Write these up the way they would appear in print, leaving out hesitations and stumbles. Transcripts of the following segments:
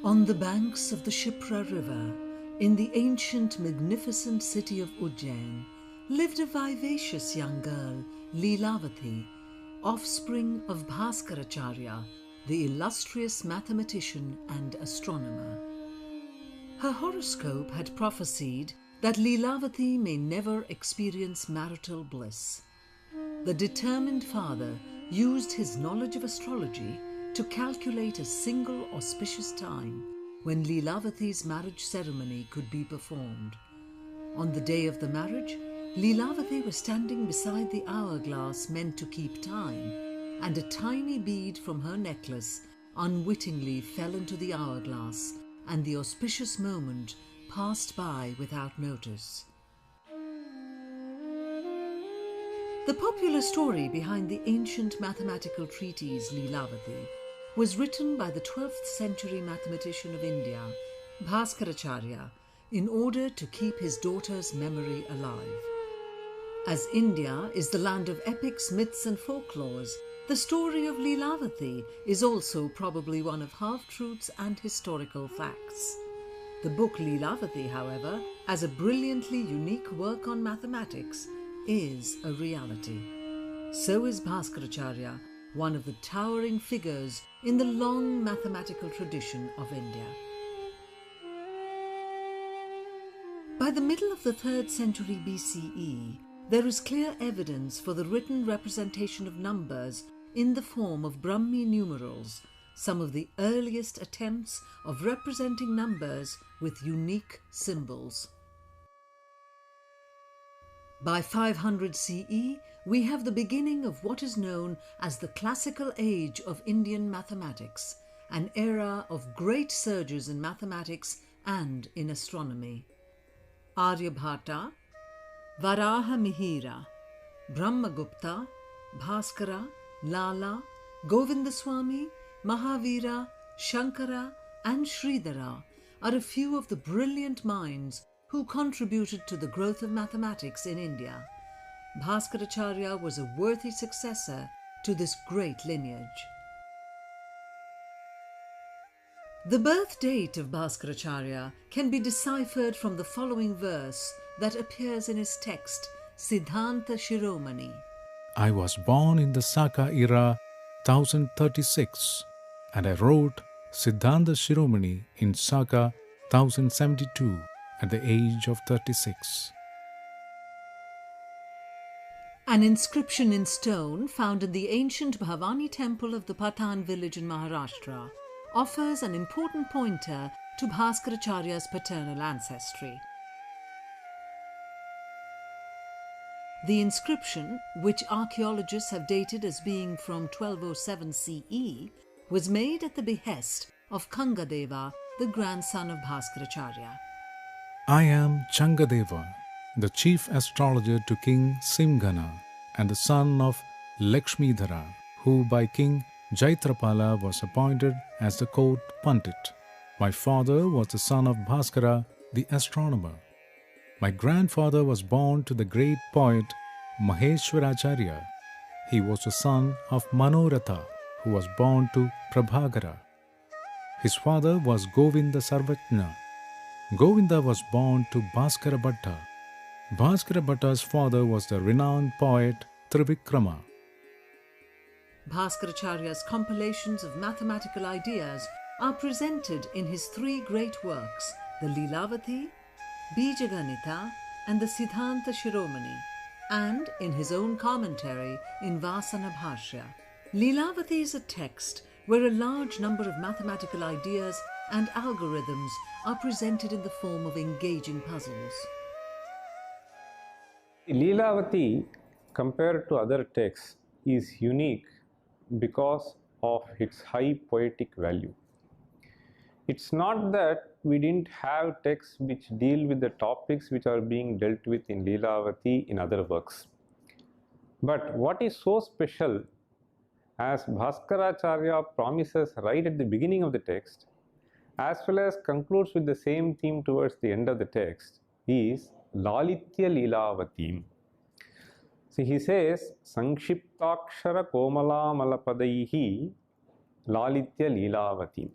On the banks of the Shipra River, in the ancient magnificent city of Ujjain, lived a vivacious young girl, Leelavati, offspring of Bhaskaracharya, the illustrious mathematician and astronomer. Her horoscope had prophesied that Leelavati may never experience marital bliss. The determined father used his knowledge of astrology to calculate a single auspicious time when Leelavati's marriage ceremony could be performed. On the day of the marriage, Leelavati was standing beside the hourglass meant to keep time, and a tiny bead from her necklace unwittingly fell into the hourglass, and the auspicious moment passed by without notice. The popular story behind the ancient mathematical treatise Leelavati was written by the 12th century mathematician of India, Bhaskaracharya, in order to keep his daughter's memory alive. As India is the land of epics, myths and folklores, the story of Leelavati is also probably one of half-truths and historical facts. The book Leelavati, however, as a brilliantly unique work on mathematics, is a reality. So is Bhaskaracharya, one of the towering figures in the long mathematical tradition of India. By the middle of the 3rd century BCE, there is clear evidence for the written representation of numbers in the form of Brahmi numerals, some of the earliest attempts of representing numbers with unique symbols. By 500 CE, we have the beginning of what is known as the classical age of Indian mathematics, an era of great surges in mathematics and in astronomy. Aryabhata, Varaha Mihira, Brahmagupta, Bhaskara, Lala, Govindaswamy, Mahavira, Shankara and Sridhara are a few of the brilliant minds who contributed to the growth of mathematics in India. Bhaskaracharya was a worthy successor to this great lineage. The birth date of Bhaskaracharya can be deciphered from the following verse that appears in his text, Siddhanta Shiromani. I was born in the Saka era 1036 and I wrote Siddhanta Shiromani in Saka 1072 at the age of 36. An inscription in stone found in the ancient Bhavani temple of the Patan village in Maharashtra offers an important pointer to Bhaskaracharya's paternal ancestry. The inscription, which archaeologists have dated as being from 1207 CE, was made at the behest of Kangadeva, the grandson of Bhaskaracharya. I am Changadeva, the chief astrologer to King Simghana and the son of Lakshmidhara, who by King Jaitrapala was appointed as the court Pandit. My father was the son of Bhaskara, the astronomer. My grandfather was born to the great poet Maheshwaracharya. He was the son of Manoratha, who was born to Prabhagara. His father was Govinda Sarvajna. Govinda was born to Bhaskara Bhatta. Bhaskara Bhatta's father was the renowned poet Trivikrama. Bhaskaracharya's compilations of mathematical ideas are presented in his 3 great works, the Leelavati, Bijaganita and the Siddhanta Shiromani, and in his own commentary in Vasana Bhashya. Leelavati is a text where a large number of mathematical ideas and algorithms are presented in the form of engaging puzzles. Leelavati, compared to other texts, is unique because of its high poetic value. It's not that we didn't have texts which deal with the topics which are being dealt with in Leelavati in other works. But what is so special, as Bhaskaracharya promises right at the beginning of the text, as well as concludes with the same theme towards the end of the text, is Lalitya Leelavati. See, he says, Sankshiptakshara Komala Malapadaihi Lalitya Leelavati.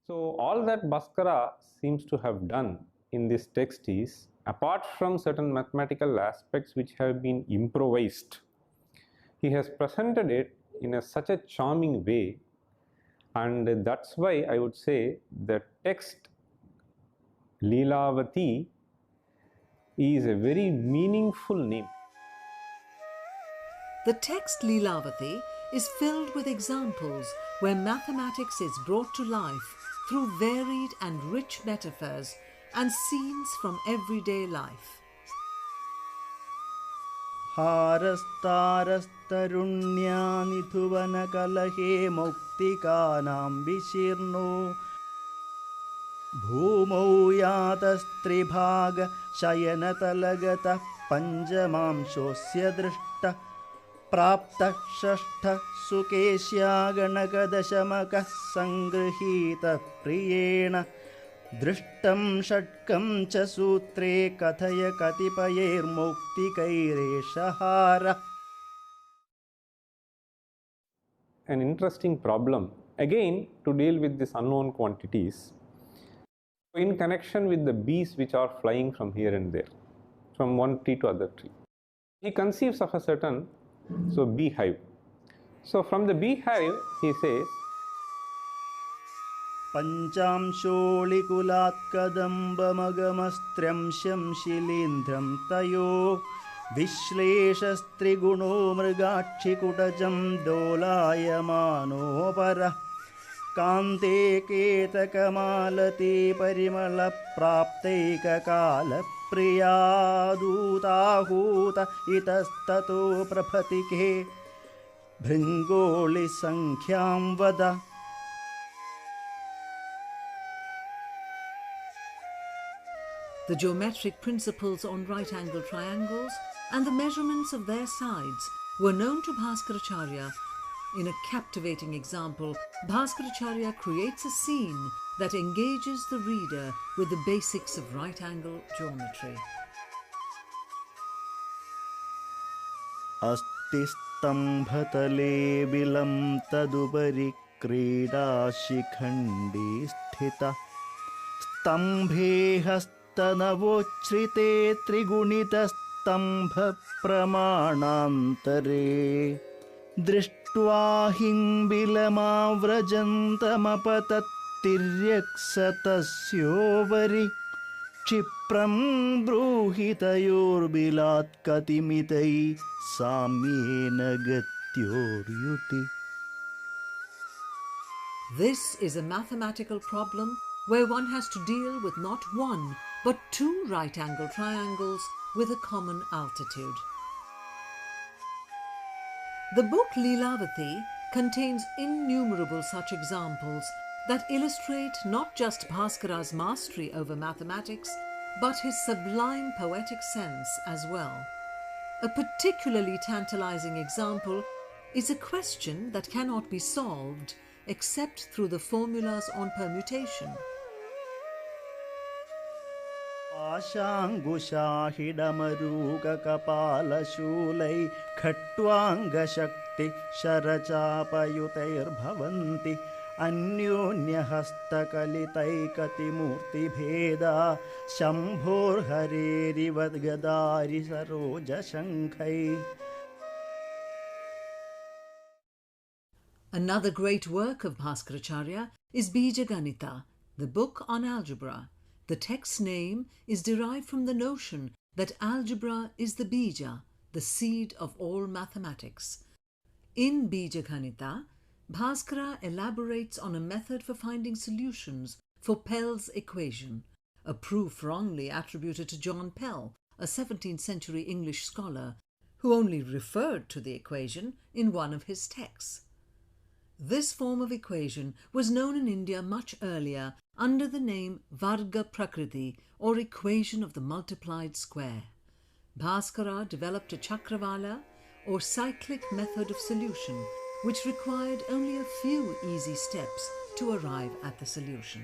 So all that Bhaskara seems to have done in this text is, apart from certain mathematical aspects which have been improvised, he has presented it in such a charming way, and that's why I would say the text Leelavati is a very meaningful name. The text Leelavati is filled with examples where mathematics is brought to life through varied and rich metaphors and scenes from everyday life. हारस्तारस्तरुण्यानिधुवनकलहे मौक्तिकानां विशीर्णो भूमौ यातस्त्रिभाग शयनतलगतः पञ्चमांशोऽस्य दृष्टः प्राप्तः षष्ठः सुकेश्यागणकदशमकः सङ्गृहीतः प्रियेण दृष्टं षट्कं च सूत्रे कथय कतिपयैर्मौक्तिकैरेष हारः. An interesting problem again to deal with these unknown quantities in connection with the bees which are flying from here and there, from one tree to other tree. He conceives of a certain beehive. So from the beehive he says, पञ्चांशोऽलिकुलात् कदम्बमगमस्त्र्यंशं शिलीन्द्रं तयो विश्लेषस्त्रिगुणो मृगाक्षिकुटजं दोलायमानोपरः कान्ते केतकमालती परिमलप्राप्तैककालप्रियादूताहूत इतस्ततो प्रभतिके भृङ्गोळिसङ्ख्यां वद. The geometric principles on right-angled triangles and the measurements of their sides were known to Bhaskaracharya. In a captivating example, Bhaskaracharya creates a scene that engages the reader with the basics of right-angle geometry. अस्तिस्तम्भतले बिलं तदुपरि क्रीडाशिखण्डी स्थिता स्तम्भे हस्तनवोच्छ्रिते त्रिगुणितस्तम्भप्रमाणान्तरे दृष्ट्वा हिङ्बिलमाव्रजन्तमपतत्तिर्यक्सतस्योपरि क्षिप्रं ब्रूहितयोर्बिलात् कतिमितै साम्येन गत्योर्युति. This is a mathematical problem where one has to deal with not one but two right-angled triangles with a common altitude. The book Leelavati contains innumerable such examples that illustrate not just Bhaskara's mastery over mathematics, but his sublime poetic sense as well. A particularly tantalizing example is a question that cannot be solved except through the formulas on permutation. आशाङ्गुशाहिडमरूककपालशूलै खट्वाङ्गशक्ति शरचापयुतैर्भवन्ति अन्योन्यहस्तकलितैकतिमूर्तिभेदा शम्भोर्हरेरिवद्गदारि सरोजशङ्खै. Another great work of Bhaskaracharya is BHASKARACHARYA, the book on algebra. The text's name is derived from the notion that algebra is the bija, the seed of all mathematics. In BHASKARACHARYA, Bhaskara elaborates on a method for finding solutions for Pell's equation, a proof wrongly attributed to John Pell, a 17th century English scholar, who only referred to the equation in one of his texts. This form of equation was known in India much earlier under the name Varga Prakriti, or equation of the multiplied square. Bhaskara developed a Chakravala, or cyclic method of solution, which required only a few easy steps to arrive at the solution.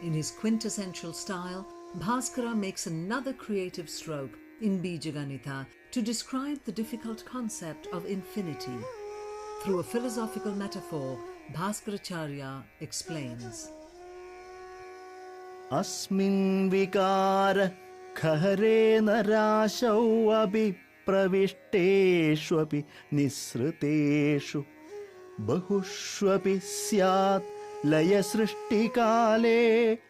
In his quintessential style, Bhaskara makes another creative stroke in BHASKARACHARYA to describe the difficult concept of infinity. through a philosophical metaphor, Bhaskaracharya explains. अस्मिन् विकार खहरेण राशौ अपि प्रविष्टेष्वपि निःसृतेषु बहुष्वपि स्यात् लयसृष्टिकाले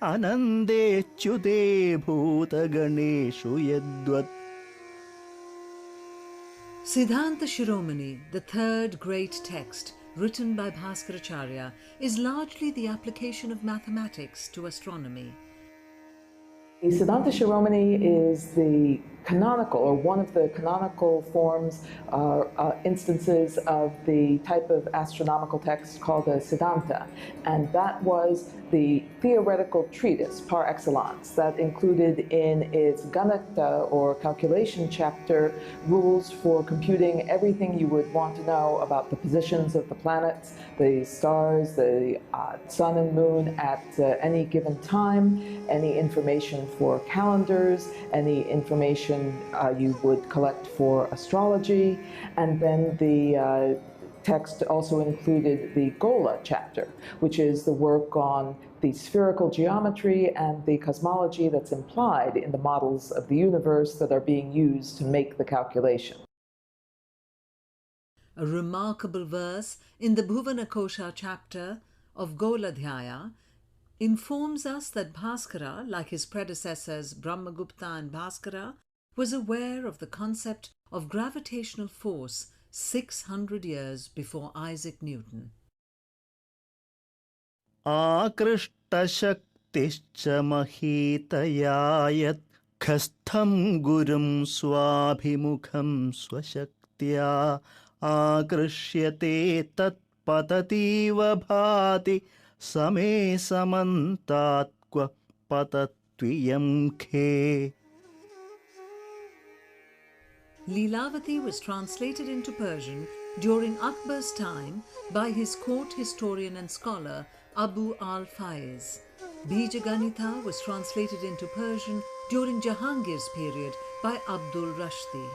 आनन्देच्युते भूतगणेषु यद्वत्. Siddhanta Shiromani, the third great text written by Bhaskaracharya, is largely the application of mathematics to astronomy. Siddhanta Shiromani is the canonical, or one of the canonical forms, instances of the type of astronomical text called a Siddhanta. And that was the theoretical treatise par excellence that included in its Ganakta, or calculation chapter, rules for computing everything you would want to know about the positions of the planets, the stars, the sun and moon at any given time, any information for calendars, any information you would collect for astrology, and then the text also included the Gola chapter, which is the work on the spherical geometry and the cosmology that's implied in the models of the universe that are being used to make the calculation. A remarkable verse in the Bhuvana Kosha chapter of Goladhyaya informs us that Bhaskara, like his predecessors Brahmagupta and Bhaskara, was aware of the concept of gravitational force 600 years before Isaac Newton. आकृष्टशक्तिश्च महीतया यत् खस्थं गुरुं स्वाभिमुखं स्वशक्त्या आकृष्यते तत्पततीव भाति समे समन्तात् क्व पतत्वियं खे. Leelavati was translated into Persian during Akbar's time by his court historian and scholar Abu al-Faiz. Bijaganitha was translated into Persian during Jahangir's period by Abdul Rashdi.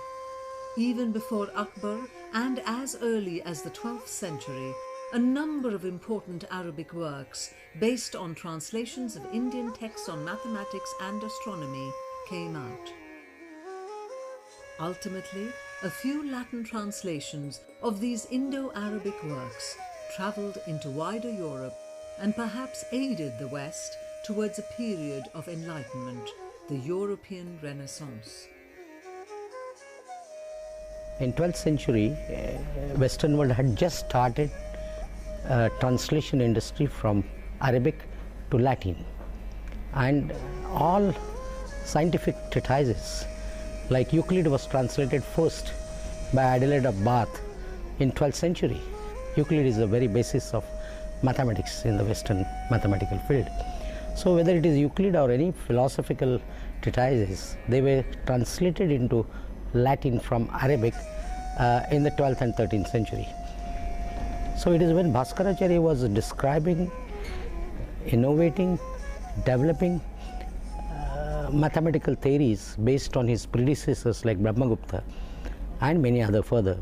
Even before Akbar, and as early as the 12th century, a number of important Arabic works based on translations of Indian texts on mathematics and astronomy came out. Ultimately, a few Latin translations of these Indo-Arabic works travelled into wider Europe and perhaps aided the West towards a period of enlightenment, the European Renaissance. In 12th century, Western world had just started a translation industry from Arabic to Latin, and all scientific treatises like Euclid was translated first by Adelaide of Bath in 12th century. Euclid is the very basis of mathematics in the Western mathematical field. So whether it is Euclid or any philosophical treatises, they were translated into Latin from Arabic in the 12th and 13th century. So it is when Bhaskaracharya was describing, innovating, developing mathematical theories based on his predecessors like Brahmagupta and many other further.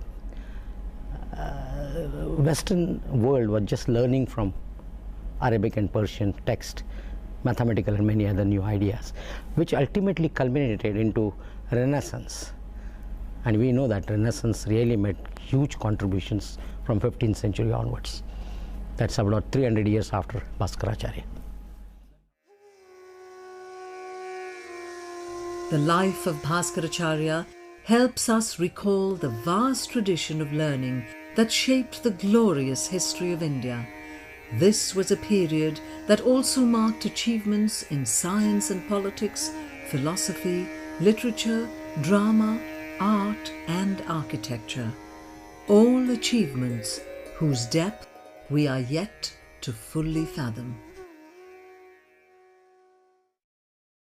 Western world was just learning from Arabic and Persian text, mathematical and many other new ideas, which ultimately culminated into Renaissance. And we know that Renaissance really made huge contributions from 15th century onwards. That's about 300 years after Bhaskaracharya. The life of Bhaskaracharya helps us recall the vast tradition of learning that shaped the glorious history of India. This was a period that also marked achievements in science and politics, philosophy, literature, drama, art and architecture. All achievements whose depth we are yet to fully fathom.